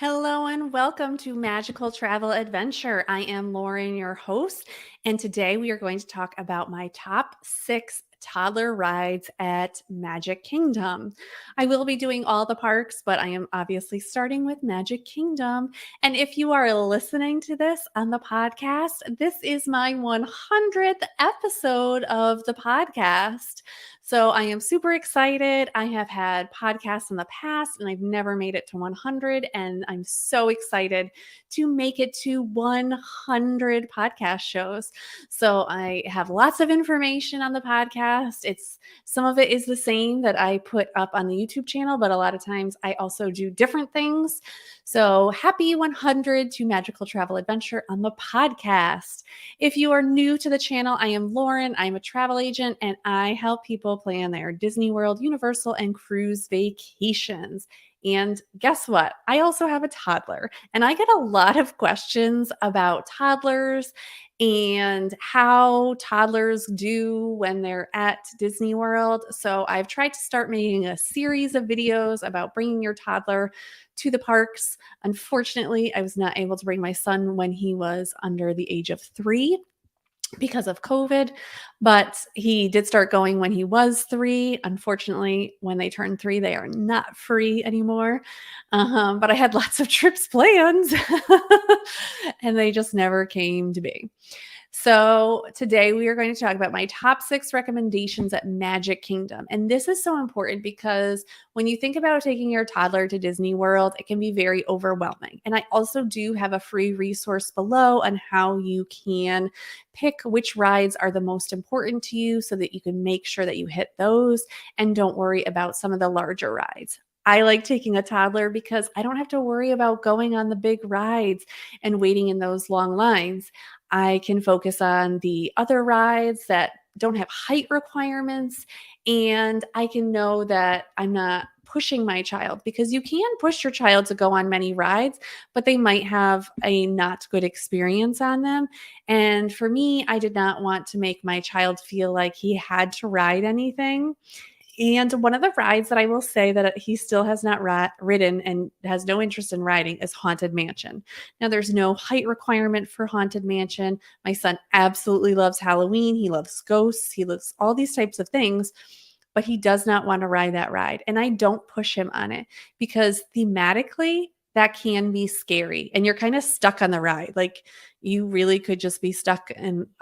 Hello and welcome to Magical Travel Adventure. I am Lauren, your host, and today we are going to talk about my top 6 toddler rides at Magic Kingdom. I will be doing all the parks, but I am obviously starting with Magic Kingdom. And if you are listening to this on the podcast, this is my 100th episode of the podcast. So I am super excited. I have had podcasts in the past and I've never made it to 100. And I'm so excited to make it to 100 podcast shows. So I have lots of information on the podcast. Some of it is the same that I put up on the YouTube channel, but a lot of times I also do different things. So happy 100 to Magical Travel Adventure on the podcast. If you are new to the channel, I am Lauren. I'm a travel agent and I help people plan their Disney World, Universal, and cruise vacations. And guess what? I also have a toddler, and I get a lot of questions about toddlers and how toddlers do when they're at Disney World. So I've tried to start making a series of videos about bringing your toddler to the parks. Unfortunately, I was not able to bring my son when he was under the age of 3 because of COVID, but he did start going when he was 3. Unfortunately, when they turn 3, they are not free anymore. But I had lots of trips planned and they just never came to be. So, today we are going to talk about my top 6 recommendations at Magic Kingdom. And this is so important because when you think about taking your toddler to Disney World, it can be very overwhelming. And I also do have a free resource below on how you can pick which rides are the most important to you so that you can make sure that you hit those and don't worry about some of the larger rides. I like taking a toddler because I don't have to worry about going on the big rides and waiting in those long lines. I can focus on the other rides that don't have height requirements, and I can know that I'm not pushing my child, because you can push your child to go on many rides, but they might have a not good experience on them. And for me, I did not want to make my child feel like he had to ride anything. And one of the rides that I will say that he still has not ridden and has no interest in riding is Haunted Mansion. Now, there's no height requirement for Haunted Mansion. My son absolutely loves Halloween. He loves ghosts. He loves all these types of things, but he does not want to ride that ride. And I don't push him on it because thematically, that can be scary and you're kind of stuck on the ride. Like, you really could just be stuck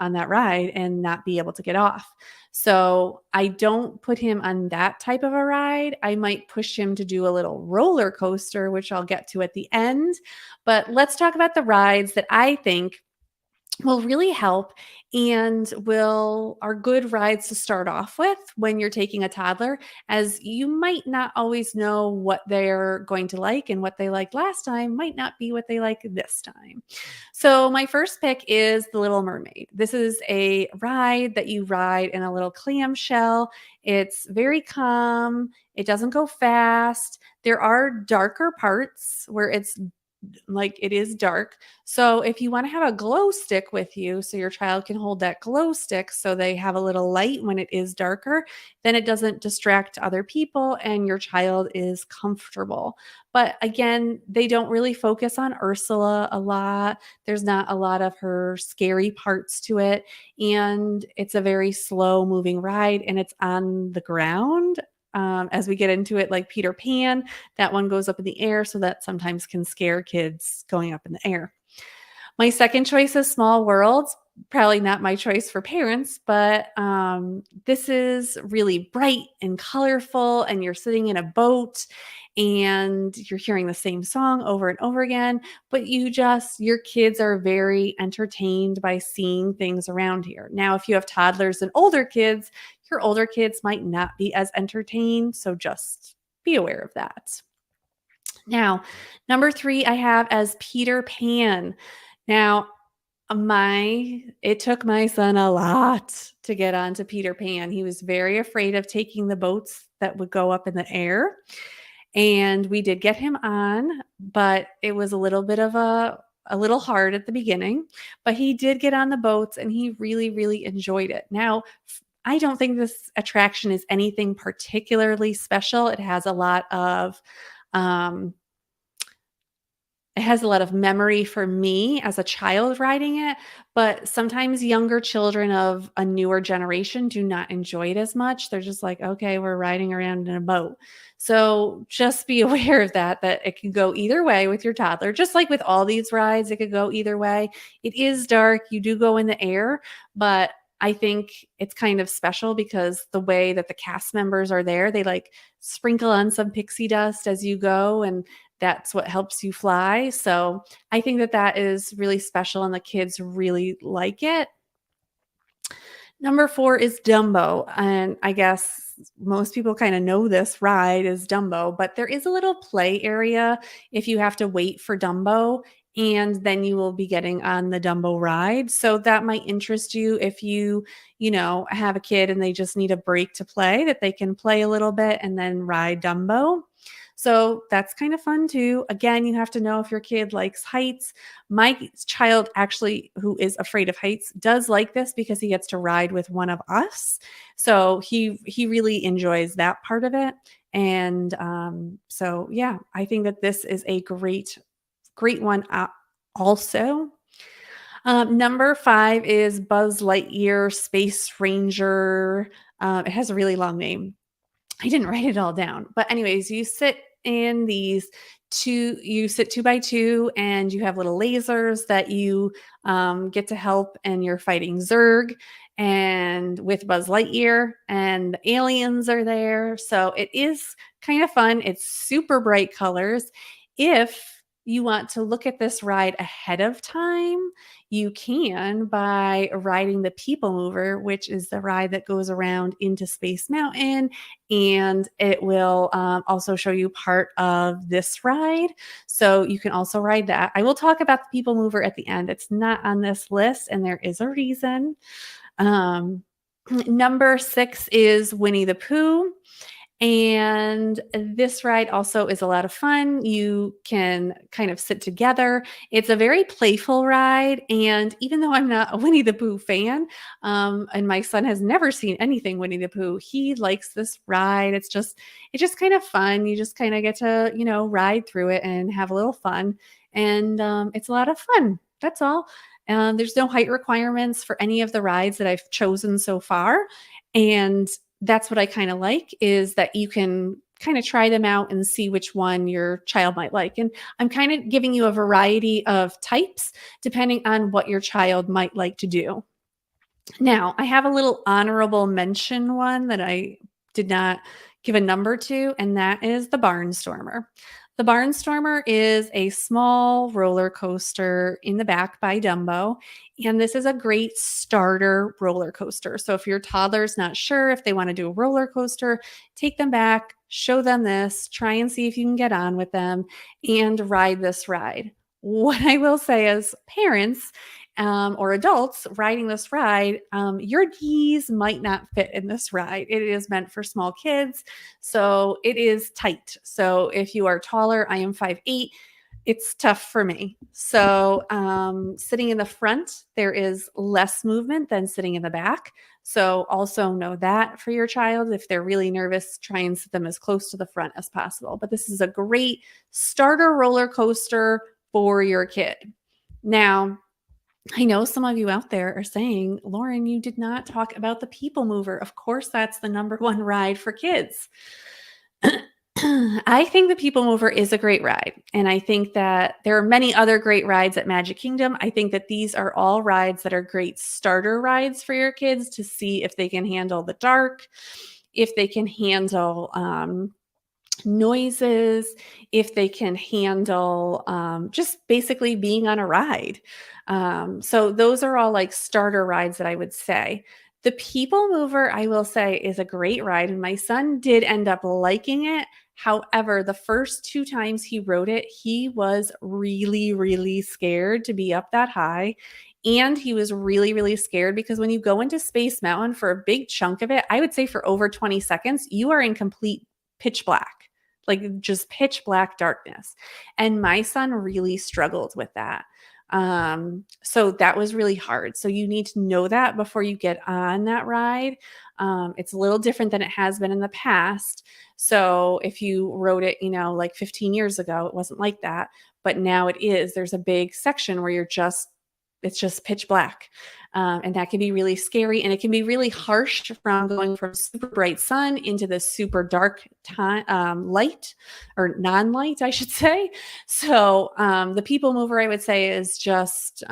on that ride and not be able to get off. So I don't put him on that type of a ride. I might push him to do a little roller coaster, which I'll get to at the end. But let's talk about the rides that I think will really help and are good rides to start off with when you're taking a toddler, as you might not always know what they're going to like, and what they liked last time might not be what they like this time. So my first pick is the Little Mermaid. This is a ride that you ride in a little clamshell. It's very calm. It doesn't go fast. There are darker parts where it is dark. So if you want to have a glow stick with you, so your child can hold that glow stick so they have a little light when it is darker, then it doesn't distract other people and your child is comfortable. But again, they don't really focus on Ursula a lot. There's not a lot of her scary parts to it. And it's a very slow moving ride and it's on the ground. As we get into it, like Peter Pan, that one goes up in the air, so that sometimes can scare kids going up in the air. My second choice is Small Worlds. Probably not my choice for parents, but this is really bright and colorful, and you're sitting in a boat and you're hearing the same song over and over again, but your kids are very entertained by seeing things around here. Now, if you have toddlers and older kids, your older kids might not be as entertained, so just be aware of that. Now, number 3 I have as Peter Pan. Now, it took my son a lot to get onto Peter Pan. He was very afraid of taking the boats that would go up in the air. And we did get him on, but it was a little bit of a little hard at the beginning, but he did get on the boats and he really, really enjoyed it. Now, I don't think this attraction is anything particularly special. It has a lot of it has a lot of memory for me as a child riding it, but sometimes younger children of a newer generation do not enjoy it as much. They're just like, okay, we're riding around in a boat. So just be aware of that, that it can go either way with your toddler. Just like with all these rides, it could go either way. It is dark. You do go in the air, but I think it's kind of special because the way that the cast members are there, they like sprinkle on some pixie dust as you go, and that's what helps you fly. So I think that that is really special and the kids really like it. Number 4 is Dumbo, and I guess most people kinda know this ride is Dumbo, but there is a little play area if you have to wait for Dumbo, and then you will be getting on the Dumbo ride, so that might interest you if you have a kid and they just need a break to play, that they can play a little bit and then ride Dumbo. So that's kind of fun too. Again, you have to know if your kid likes heights. My child actually, who is afraid of heights, does like this because he gets to ride with one of us. So he really enjoys that part of it. And so yeah, I think that this is a great one. Also, number 5 is Buzz Lightyear Space Ranger. It has a really long name. I didn't write it all down. But anyways, you sit 2 by 2 and you have little lasers that you get to help, and you're fighting Zurg and with Buzz Lightyear, and the aliens are there. So it is kind of fun. It's super bright colors. If you want to look at this ride ahead of time, you can by riding the People Mover, which is the ride that goes around into Space Mountain, and it will also show you part of this ride. So you can also ride that. I will talk about the People Mover at the end. It's not on this list, and there is a reason. Um, Number 6 is Winnie the Pooh. And this ride also is a lot of fun. You can kind of sit together. It's a very playful ride. And even though I'm not a Winnie the Pooh fan, and my son has never seen anything Winnie the Pooh, he likes this ride. It's just kind of fun. You just kind of get to ride through it and have a little fun. And it's a lot of fun. That's all. There's no height requirements for any of the rides that I've chosen so far. And that's what I kind of like, is that you can kind of try them out and see which one your child might like. And I'm kind of giving you a variety of types depending on what your child might like to do. Now, I have a little honorable mention one that I did not give a number to, and that is the Barnstormer. The Barnstormer is a small roller coaster in the back by Dumbo, and this is a great starter roller coaster. So if your toddler's not sure if they want to do a roller coaster, take them back, show them this, try and see if you can get on with them and ride this ride. What I will say as parents or adults riding this ride, your knees might not fit in this ride. It is meant for small kids, so it is tight. So if you are taller, I am 5'8", it's tough for me. So sitting in the front, there is less movement than sitting in the back. So also know that for your child. If they're really nervous, try and sit them as close to the front as possible. But this is a great starter roller coaster for your kid. Now, I know some of you out there are saying, Lauren, you did not talk about the People Mover. Of course, that's the number 1 ride for kids. I think the People Mover is a great ride. And I think that there are many other great rides at Magic Kingdom. I think that these are all rides that are great starter rides for your kids to see if they can handle the dark, if they can handle noises, if they can handle just basically being on a ride. So those are all like starter rides that I would say. The People Mover, I will say, is a great ride, and my son did end up liking it. However, the first 2 times he rode it, he was really, really scared to be up that high. And he was really, really scared because when you go into Space Mountain for a big chunk of it, I would say for over 20 seconds, you are in complete pitch black, like just pitch black darkness. And my son really struggled with that. So that was really hard. So you need to know that before you get on that ride. It's a little different than it has been in the past. So if you rode it, like 15 years ago, it wasn't like that. But now it is. There's a big section where it's just pitch black. And that can be really scary. And it can be really harsh from going from super bright sun into the super dark time, light or non light, I should say. So the people mover, I would say, is just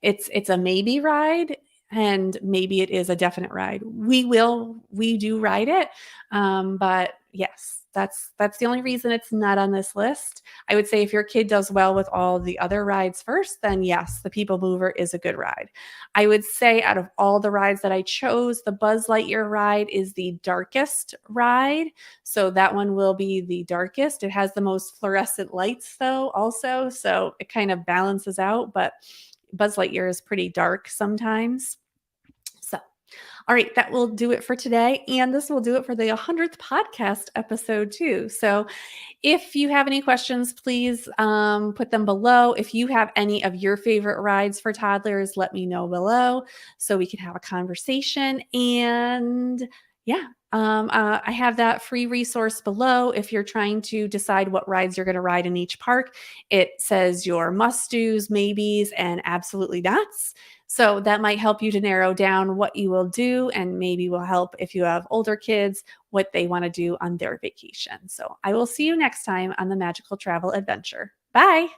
it's a maybe ride, and maybe it is a definite ride. We do ride it, but yes, that's the only reason it's not on this list. I would say if your kid does well with all the other rides first, then yes, the People Mover is a good ride. I would say out of all the rides that I chose, the Buzz Lightyear ride is the darkest ride. So that one will be the darkest. It has the most fluorescent lights though also, so it kind of balances out, but Buzz Lightyear is pretty dark sometimes. So, all right, that will do it for today. And this will do it for the 100th podcast episode, too. So, if you have any questions, please put them below. If you have any of your favorite rides for toddlers, let me know below so we can have a conversation. And yeah, I have that free resource below. If you're trying to decide what rides you're going to ride in each park, it says your must do's, maybes, and absolutely nots. So that might help you to narrow down what you will do, and maybe will help if you have older kids what they want to do on their vacation. So I will see you next time on the Magical Travel Adventure. Bye.